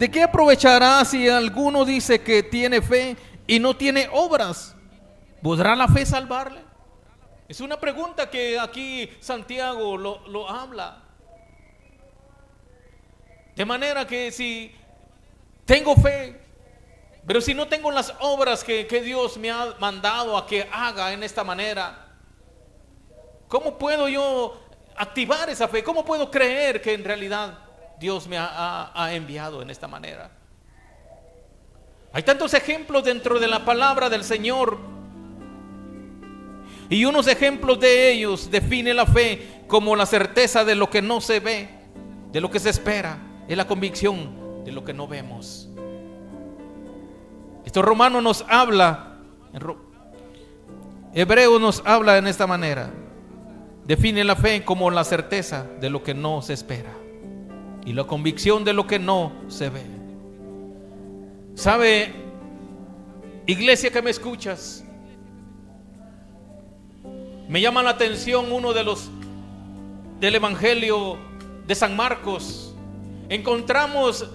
¿De qué aprovechará si alguno dice que tiene fe y no tiene obras? ¿Podrá la fe salvarle? Es una pregunta que aquí Santiago lo habla. De manera que si tengo fe, pero si no tengo las obras que Dios me ha mandado a que haga en esta manera, ¿cómo puedo yo activar esa fe? ¿Cómo puedo creer que en realidad Dios me ha enviado en esta manera? Hay tantos ejemplos dentro de la palabra del Señor, y unos ejemplos de ellos define la fe como la certeza de lo que no se ve, de lo que se espera, es la convicción de lo que no vemos. Esto Romano nos habla, Hebreo nos habla en esta manera. Define la fe como la certeza de lo que no se espera y la convicción de lo que no se ve. ¿Sabe, iglesia que me escuchas? Me llama la atención uno de los del Evangelio de San Marcos. Encontramos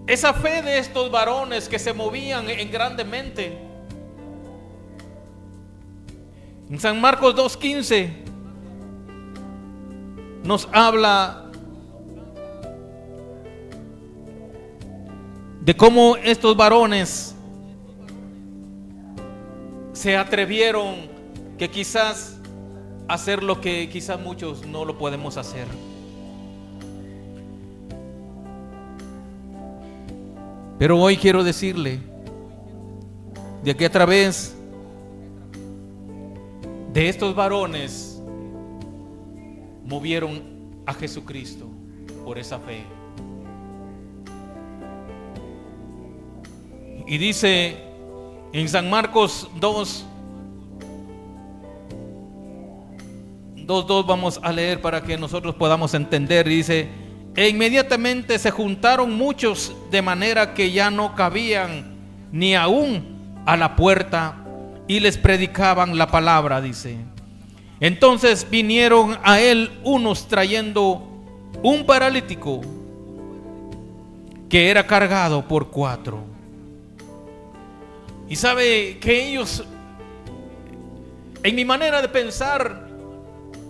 esa fe de estos varones que se movían en grandemente. En San Marcos 2:15 nos habla de cómo estos varones se atrevieron que quizás hacer lo que quizás muchos no lo podemos hacer. Pero hoy quiero decirle de que a través de estos varones movieron a Jesucristo por esa fe. Y dice en San Marcos 2:2 vamos a leer para que nosotros podamos entender. Dice: e inmediatamente se juntaron muchos de manera que ya no cabían ni aún a la puerta, y les predicaban la palabra, dice. Entonces vinieron a él unos trayendo un paralítico que era cargado por 4. Y sabe que ellos, en mi manera de pensar,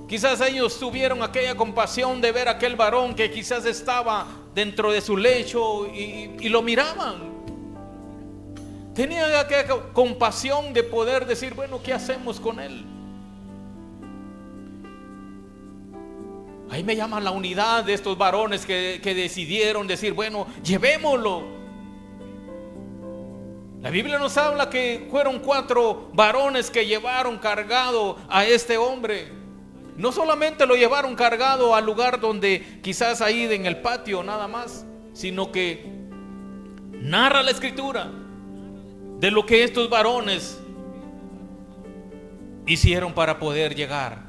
quizás ellos tuvieron aquella compasión de ver a aquel varón que quizás estaba dentro de su lecho y lo miraban. Tenían aquella compasión de poder decir: bueno, ¿qué hacemos con él? Ahí me llama la unidad de estos varones que decidieron decir: bueno, llevémoslo. La Biblia nos habla que fueron 4 varones que llevaron cargado a este hombre. No solamente lo llevaron cargado al lugar donde quizás ahí en el patio nada más, sino que narra la Escritura de lo que estos varones hicieron para poder llegar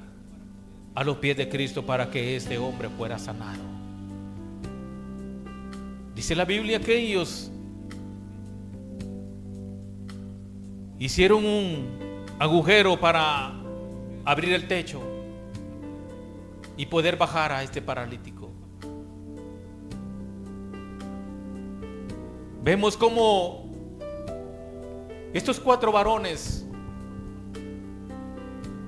a los pies de Cristo para que este hombre fuera sanado. Dice la Biblia que ellos hicieron un agujero para abrir el techo y poder bajar a este paralítico. Vemos cómo estos 4 varones,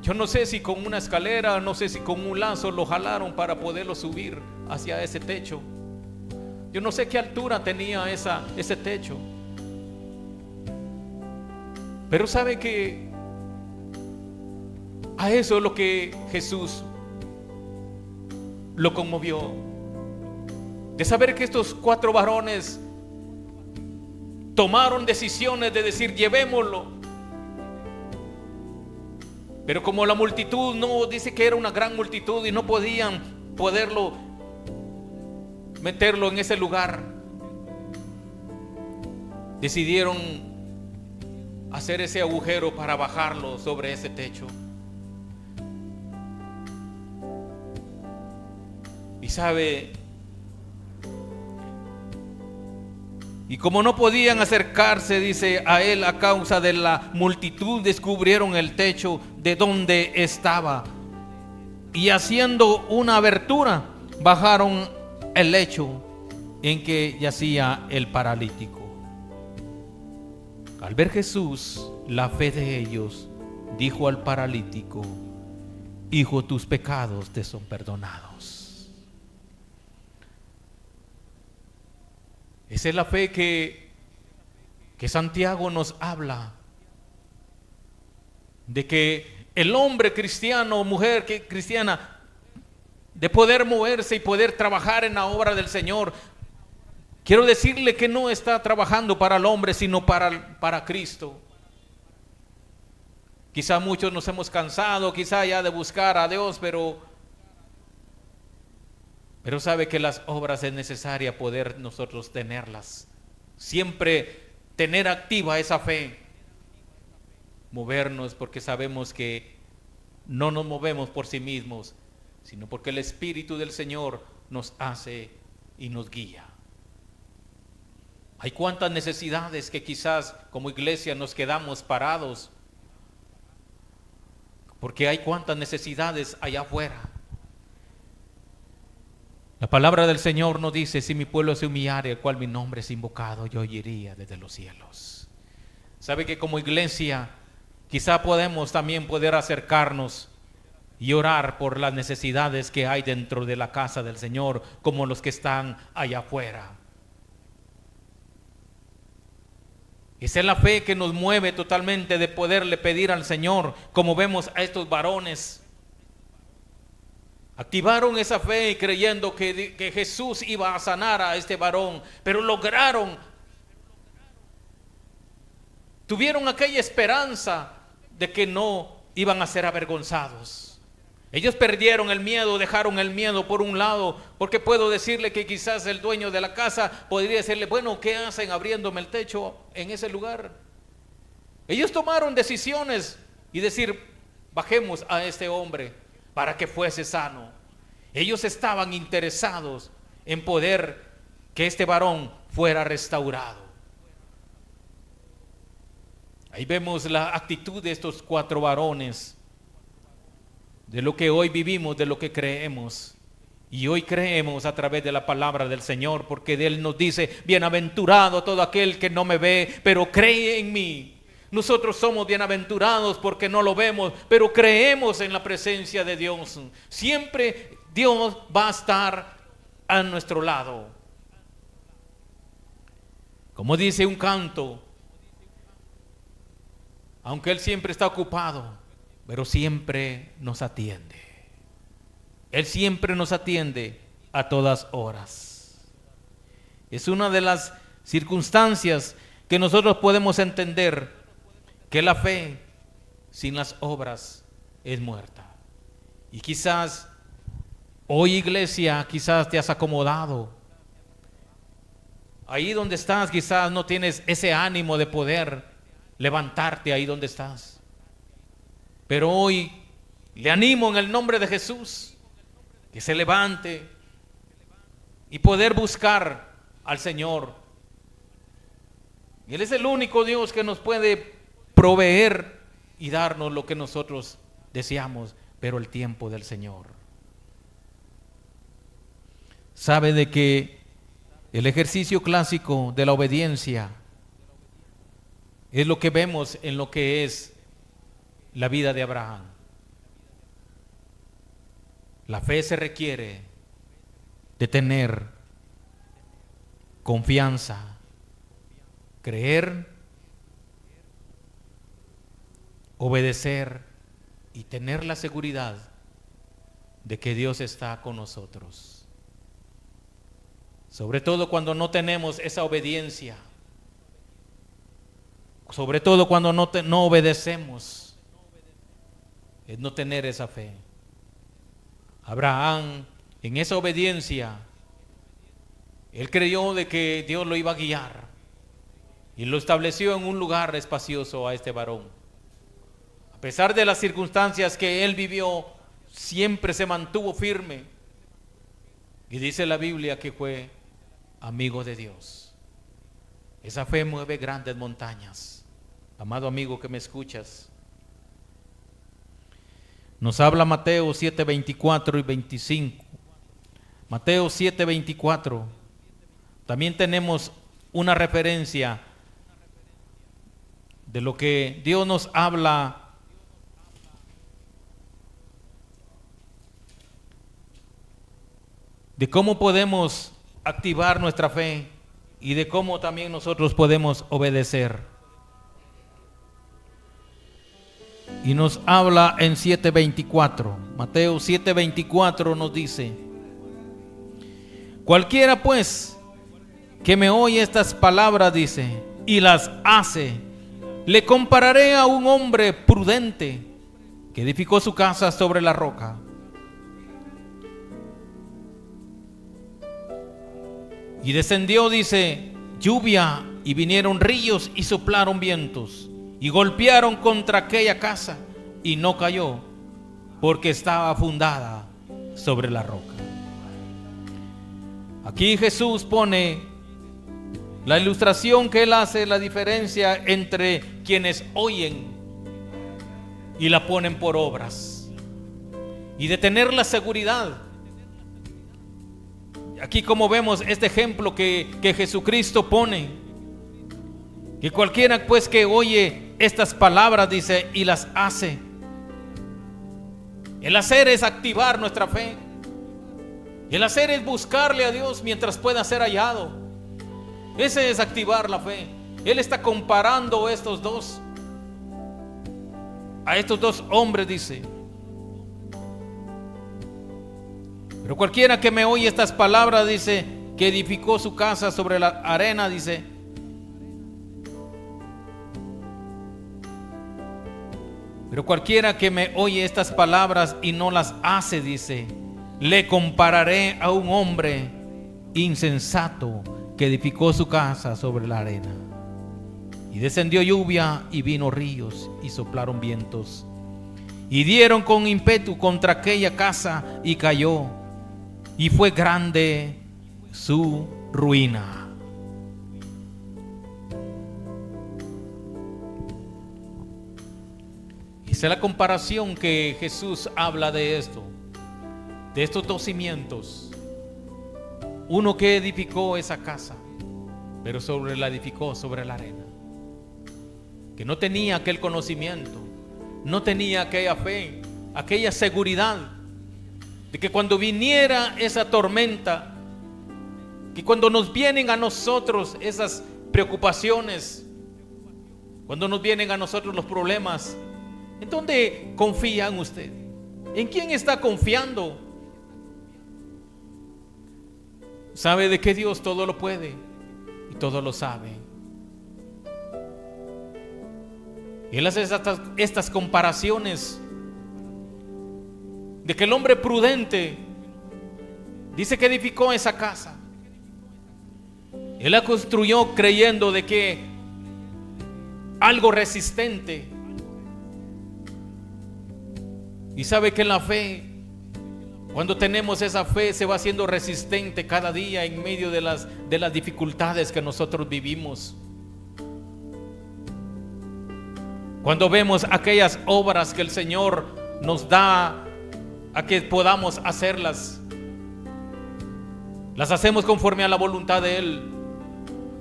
yo no sé si con una escalera, no sé si con un lazo lo jalaron para poderlo subir hacia ese techo. Yo no sé qué altura tenía ese techo. Pero sabe que a eso es lo que Jesús lo conmovió, de saber que estos 4 varones tomaron decisiones de decir: llevémoslo. Pero como la multitud, no, dice que era una gran multitud y no podían meterlo en ese lugar, decidieron hacer ese agujero para bajarlo sobre ese techo. Y sabe, y como no podían acercarse, dice, a él a causa de la multitud, descubrieron el techo de donde estaba, y haciendo una abertura bajaron el lecho en que yacía el paralítico. Al ver Jesús la fe de ellos, dijo al paralítico: hijo, tus pecados te son perdonados. Esa es la fe que Santiago nos habla, de que el hombre cristiano o mujer cristiana, de poder moverse y poder trabajar en la obra del Señor. Quiero decirle que no está trabajando para el hombre, sino para Cristo. Quizá muchos nos hemos cansado, quizá ya de buscar a Dios, pero sabe que las obras es necesaria poder nosotros tenerlas. Siempre tener activa esa fe. Movernos, porque sabemos que no nos movemos por sí mismos, sino porque el Espíritu del Señor nos hace y nos guía. Hay cuantas necesidades que quizás como iglesia nos quedamos parados, porque hay cuantas necesidades allá afuera. La palabra del Señor nos dice: si mi pueblo se humillare, el cual mi nombre es invocado, yo oiría desde los cielos. Sabe que como iglesia quizá podemos también poder acercarnos y orar por las necesidades que hay dentro de la casa del Señor, como los que están allá afuera. Esa es la fe que nos mueve totalmente, de poderle pedir al Señor, como vemos a estos varones. Activaron esa fe creyendo que Jesús iba a sanar a este varón, pero lograron, tuvieron aquella esperanza de que no iban a ser avergonzados. Ellos perdieron el miedo, dejaron el miedo por un lado, porque puedo decirle que quizás el dueño de la casa podría decirle: bueno, ¿qué hacen abriéndome el techo en ese lugar? Ellos tomaron decisiones y decir: bajemos a este hombre para que fuese sano. Ellos estaban interesados en poder que este varón fuera restaurado. Ahí vemos la actitud de estos 4 varones, de lo que hoy vivimos, de lo que creemos. Y hoy creemos a través de la palabra del Señor, porque de Él nos dice: bienaventurado todo aquel que no me ve, pero cree en mí. Nosotros somos bienaventurados porque no lo vemos, pero creemos en la presencia de Dios. Siempre Dios va a estar a nuestro lado. Como dice un canto, aunque Él siempre está ocupado, pero siempre nos atiende. Él siempre nos atiende a todas horas. Es una de las circunstancias que nosotros podemos entender, que la fe sin las obras es muerta. Y quizás hoy, iglesia, quizás te has acomodado. Ahí donde estás quizás no tienes ese ánimo de poder levantarte ahí donde estás. Pero hoy le animo en el nombre de Jesús que se levante y poder buscar al Señor. Él es el único Dios que nos puede proveer y darnos lo que nosotros deseamos, pero el tiempo del Señor. Sabe de que el ejercicio clásico de la obediencia es lo que vemos en lo que es la vida de Abraham. La fe se requiere de tener confianza, creer, obedecer y tener la seguridad de que Dios está con nosotros. Sobre todo cuando no tenemos esa obediencia, sobre todo cuando no obedecemos, es no tener esa fe. Abraham, en esa obediencia, él creyó de que Dios lo iba a guiar y lo estableció en un lugar espacioso a este varón. A pesar de las circunstancias que él vivió, siempre se mantuvo firme. Y dice la Biblia que fue amigo de Dios. Esa fe mueve grandes montañas. Amado amigo que me escuchas, nos habla Mateo 7:24 y 25. Mateo 7:24. También tenemos una referencia de lo que Dios nos habla de cómo podemos activar nuestra fe y de cómo también nosotros podemos obedecer. Y nos habla en 7:24. Mateo 7:24 nos dice: cualquiera pues que me oye estas palabras, dice, y las hace, le compararé a un hombre prudente que edificó su casa sobre la roca. Y descendió, dice, lluvia, y vinieron ríos y soplaron vientos y golpearon contra aquella casa, y no cayó, porque estaba fundada sobre la roca. Aquí Jesús pone la ilustración que él hace, la diferencia entre quienes oyen y la ponen por obras, y de tener la seguridad. Aquí, como vemos este ejemplo que Jesucristo pone, que cualquiera pues que oye estas palabras, dice, y las hace. El hacer es activar nuestra fe. El hacer es buscarle a Dios mientras pueda ser hallado. Ese es activar la fe. Él está comparando a estos dos hombres, dice. Pero cualquiera que me oye estas palabras, dice, que edificó su casa sobre la arena, dice, pero cualquiera que me oye estas palabras y no las hace, dice, le compararé a un hombre insensato que edificó su casa sobre la arena. Y descendió lluvia y vino ríos y soplaron vientos y dieron con ímpetu contra aquella casa, y cayó, y fue grande su ruina. Esa es la comparación que Jesús habla de esto, de estos dos cimientos. Uno que edificó esa casa, pero la edificó sobre la arena, que no tenía aquel conocimiento, no tenía aquella fe, aquella seguridad de que cuando viniera esa tormenta, que cuando nos vienen a nosotros esas preocupaciones, cuando nos vienen a nosotros los problemas, ¿en dónde confía usted? ¿En quién está confiando? Sabe de que Dios todo lo puede y todo lo sabe. Él hace estas comparaciones de que el hombre prudente dice que edificó esa casa. Él la construyó creyendo de que algo resistente. Y sabe que en la fe, cuando tenemos esa fe, se va haciendo resistente cada día en medio de las dificultades que nosotros vivimos. Cuando vemos aquellas obras que el Señor nos da a que podamos hacerlas, las hacemos conforme a la voluntad de Él,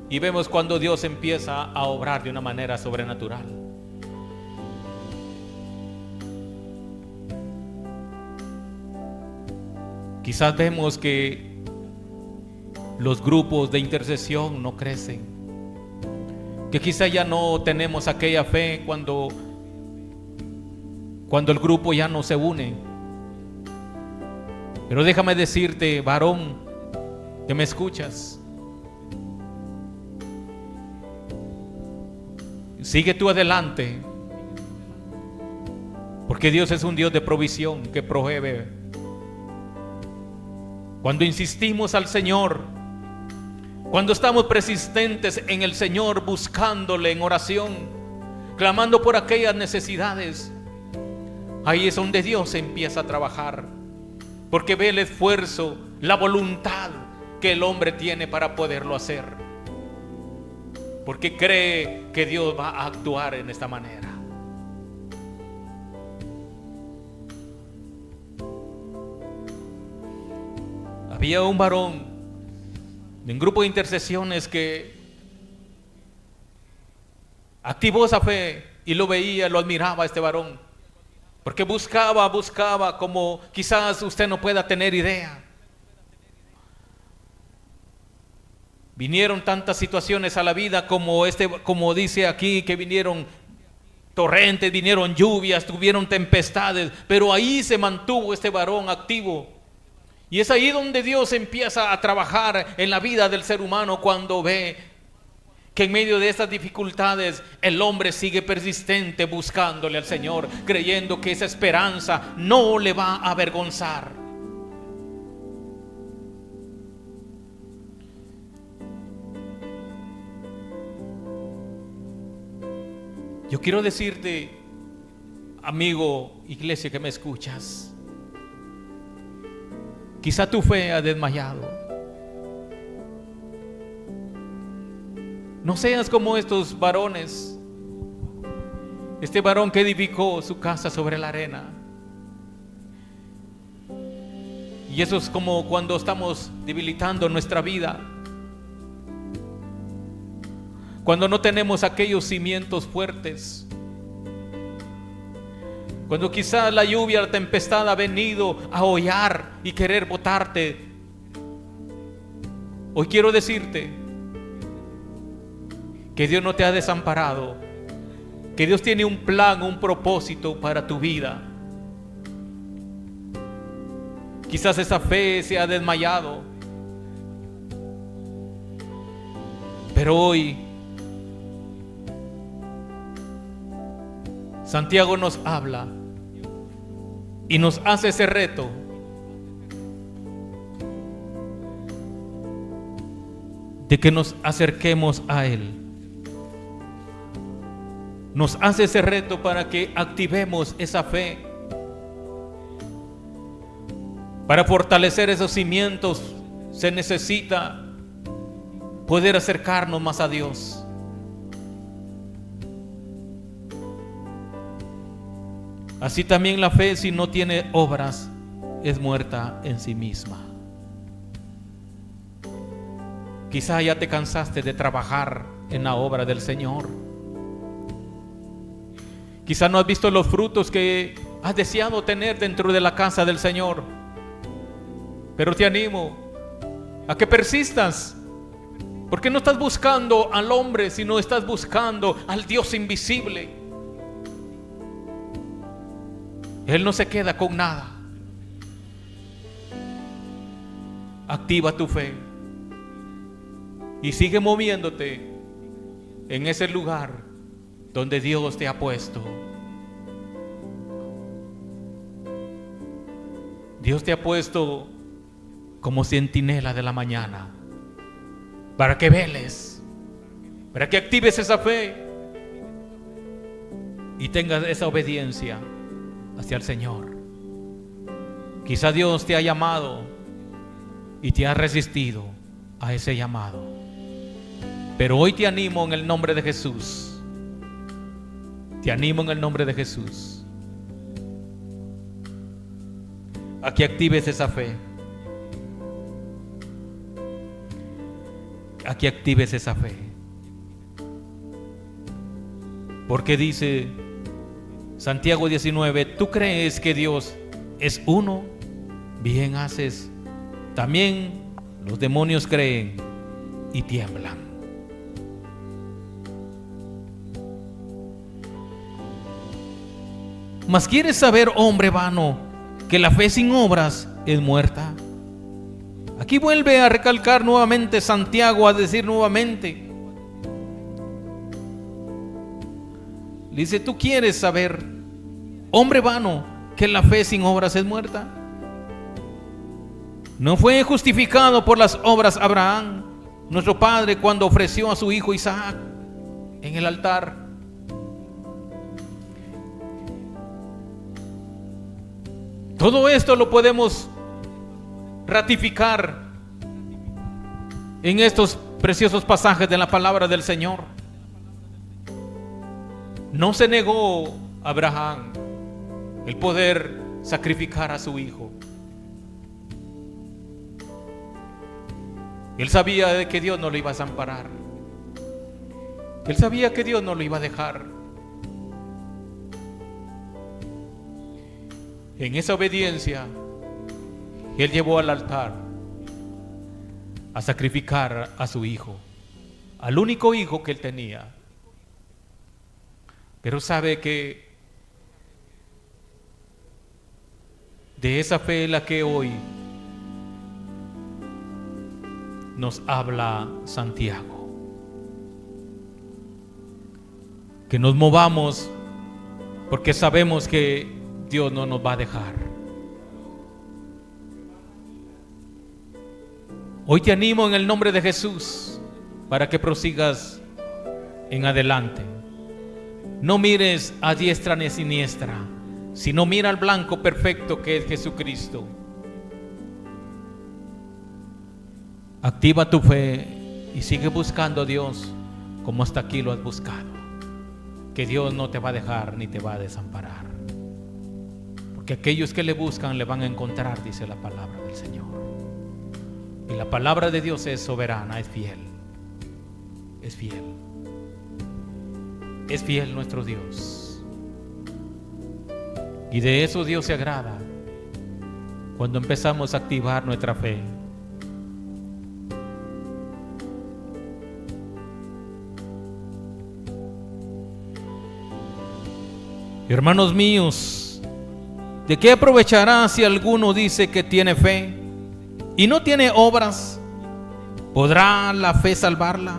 y vemos cuando Dios empieza a obrar de una manera sobrenatural. Quizás vemos que los grupos de intercesión no crecen, que quizás ya no tenemos aquella fe cuando el grupo ya no se une. Pero déjame decirte, varón, que me escuchas, sigue tú adelante, porque Dios es un Dios de provisión que provee. Cuando insistimos al Señor, cuando estamos persistentes en el Señor, buscándole en oración, clamando por aquellas necesidades, ahí es donde Dios empieza a trabajar, porque ve el esfuerzo, la voluntad que el hombre tiene para poderlo hacer, porque cree que Dios va a actuar en esta manera. Había un varón de un grupo de intercesiones que activó esa fe y lo veía, lo admiraba a este varón, porque buscaba como quizás usted no pueda tener idea. Vinieron tantas situaciones a la vida como dice aquí, que vinieron torrentes, vinieron lluvias, tuvieron tempestades, pero ahí se mantuvo este varón activo. Y es ahí donde Dios empieza a trabajar en la vida del ser humano, cuando ve que en medio de estas dificultades el hombre sigue persistente buscándole al Señor, creyendo que esa esperanza no le va a avergonzar. Yo quiero decirte, amigo, iglesia que me escuchas, quizá tu fe ha desmayado. No seas como estos varones, este varón que edificó su casa sobre la arena. Y eso es como cuando estamos debilitando nuestra vida, cuando no tenemos aquellos cimientos fuertes, cuando quizás la lluvia, la tempestad ha venido a hollar y querer botarte. Hoy quiero decirte que Dios no te ha desamparado, que Dios tiene un plan, un propósito para tu vida. Quizás esa fe se ha desmayado, pero hoy Santiago nos habla y nos hace ese reto de que nos acerquemos a Él. Nos hace ese reto para que activemos esa fe, para fortalecer esos cimientos. Se necesita poder acercarnos más a Dios. Así también la fe, si no tiene obras, es muerta en sí misma. Quizá ya te cansaste de trabajar en la obra del Señor. Quizá no has visto los frutos que has deseado tener dentro de la casa del Señor. Pero te animo a que persistas, porque no estás buscando al hombre, sino estás buscando al Dios invisible. Él no se queda con nada. Activa tu fe y sigue moviéndote en ese lugar donde Dios te ha puesto. Dios te ha puesto como centinela de la mañana, para que veles, para que actives esa fe y tengas esa obediencia hacia el Señor. Quizá Dios te ha llamado y te ha resistido a ese llamado, pero hoy te animo en el nombre de Jesús. Te animo en el nombre de Jesús a que actives esa fe, a que actives esa fe, porque dice Santiago 19: ¿tú crees que Dios es uno? Bien haces. También los demonios creen y tiemblan. Mas ¿quieres saber, hombre vano, que la fe sin obras es muerta? Aquí vuelve a recalcar nuevamente Santiago, a decir nuevamente. Dice: ¿tú quieres saber, hombre vano, que la fe sin obras es muerta? ¿No fue justificado por las obras Abraham, nuestro padre, cuando ofreció a su hijo Isaac en el altar? Todo esto lo podemos ratificar en estos preciosos pasajes de la palabra del Señor. No se negó a Abraham el poder sacrificar a su hijo. Él sabía de que Dios no lo iba a desamparar. Él sabía que Dios no lo iba a dejar. En esa obediencia, Él llevó al altar a sacrificar a su hijo, al único hijo que Él tenía. Pero sabe que de esa fe es la que hoy nos habla Santiago. Que nos movamos porque sabemos que Dios no nos va a dejar. Hoy te animo en el nombre de Jesús para que prosigas en adelante. No mires a diestra ni a siniestra, sino mira al blanco perfecto que es Jesucristo. Activa tu fe y sigue buscando a Dios como hasta aquí lo has buscado. Que Dios no te va a dejar ni te va a desamparar. Porque aquellos que le buscan le van a encontrar, dice la palabra del Señor. Y la palabra de Dios es soberana, es fiel. Es fiel. Es fiel nuestro Dios. Y de eso Dios se agrada cuando empezamos a activar nuestra fe. Hermanos míos, ¿de qué aprovechará si alguno dice que tiene fe y no tiene obras? ¿Podrá la fe salvarla?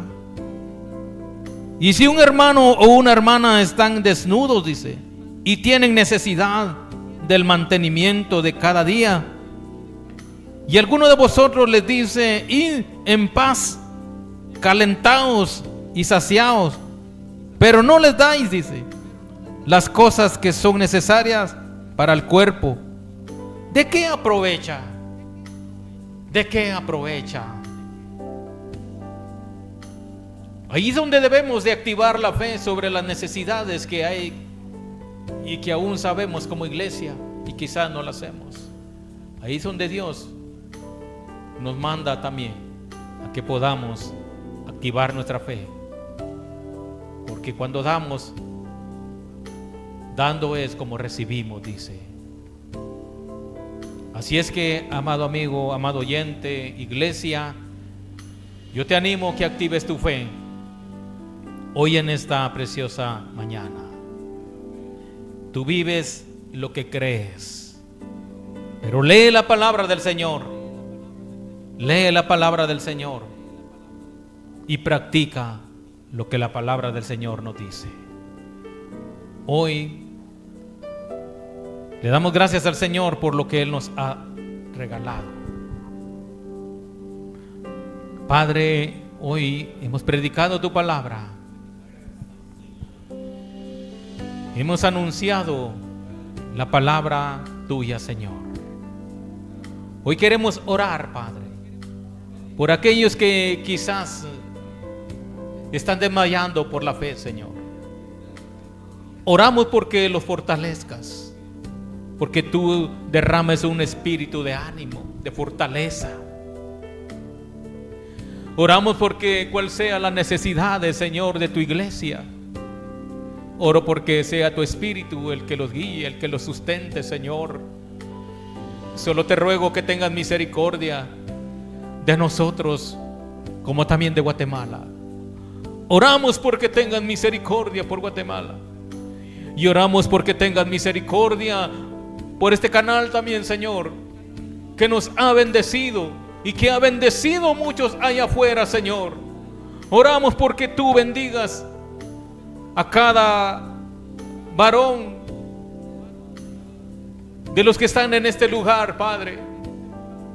Y si un hermano o una hermana están desnudos, dice, y tienen necesidad del mantenimiento de cada día, y alguno de vosotros les dice, id en paz, calentaos y saciaos, pero no les dais, dice, las cosas que son necesarias para el cuerpo, ¿de qué aprovecha? ¿De qué aprovecha? Ahí es donde debemos de activar la fe sobre las necesidades que hay y que aún sabemos como iglesia y quizás no lo hacemos. Ahí es donde Dios nos manda también a que podamos activar nuestra fe, porque cuando damos, dando es como recibimos, dice. Así es que, amado amigo, amado oyente, iglesia, yo te animo a que actives tu fe hoy en esta preciosa mañana. Tú vives lo que crees, pero lee la palabra del Señor. Lee la palabra del Señor y practica lo que la palabra del Señor nos dice. Hoy le damos gracias al Señor por lo que Él nos ha regalado. Padre, hoy hemos predicado tu palabra. Hemos anunciado la palabra tuya, Señor. Hoy queremos orar, Padre, por aquellos que quizás están desmayando por la fe, Señor. Oramos porque los fortalezcas, porque tú derrames un espíritu de ánimo, de fortaleza. Oramos porque cual sea la necesidad, Señor, de tu iglesia. Oro porque sea tu espíritu el que los guíe, el que los sustente, Señor. Solo te ruego que tengas misericordia de nosotros, como también de Guatemala. Oramos porque tengas misericordia por Guatemala. Y oramos porque tengas misericordia por este canal también, Señor, que nos ha bendecido y que ha bendecido a muchos allá afuera, Señor. Oramos porque tú bendigas a cada varón de los que están en este lugar, Padre,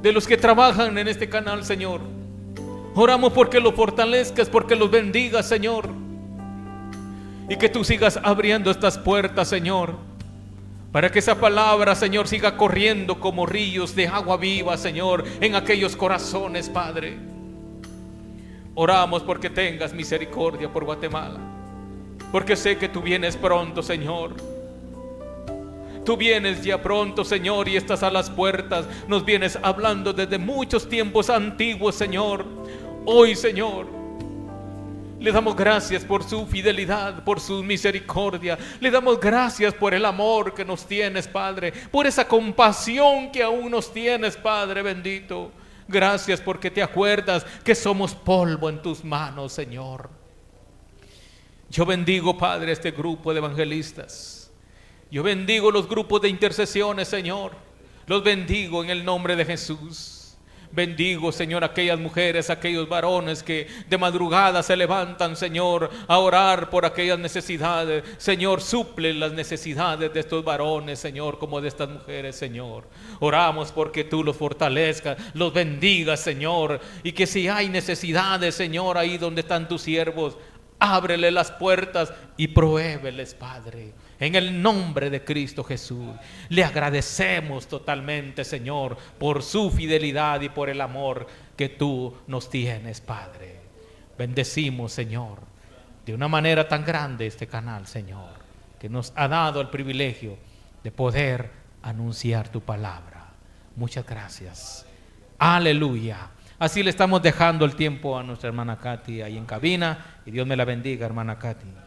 de los que trabajan en este canal, Señor. Oramos porque los fortalezcas, porque los bendigas, Señor, y que tú sigas abriendo estas puertas, Señor, para que esa palabra, Señor, siga corriendo como ríos de agua viva, Señor, en aquellos corazones, Padre. Oramos porque tengas misericordia por Guatemala, porque sé que tú vienes pronto, Señor. Tú vienes ya pronto, Señor, y estás a las puertas. Nos vienes hablando desde muchos tiempos antiguos, Señor. Hoy, Señor, le damos gracias por su fidelidad, por su misericordia. Le damos gracias por el amor que nos tienes, Padre, por esa compasión que aún nos tienes, Padre bendito. Gracias porque te acuerdas que somos polvo en tus manos, Señor. Yo bendigo, Padre, este grupo de evangelistas. Yo bendigo los grupos de intercesiones, Señor. Los bendigo en el nombre de Jesús. Bendigo, Señor, aquellas mujeres, aquellos varones que de madrugada se levantan, Señor, a orar por aquellas necesidades. Señor, suple las necesidades de estos varones, Señor, como de estas mujeres, Señor. Oramos porque tú los fortalezcas, los bendigas, Señor, y que si hay necesidades, Señor, ahí donde están tus siervos, ábrele las puertas y provéeles, Padre. En el nombre de Cristo Jesús, le agradecemos totalmente, Señor, por su fidelidad y por el amor que tú nos tienes, Padre. Bendecimos, Señor, de una manera tan grande este canal, Señor, que nos ha dado el privilegio de poder anunciar tu palabra. Muchas gracias. Aleluya. Así le estamos dejando el tiempo a nuestra hermana Katy ahí en cabina, y Dios me la bendiga, hermana Katy.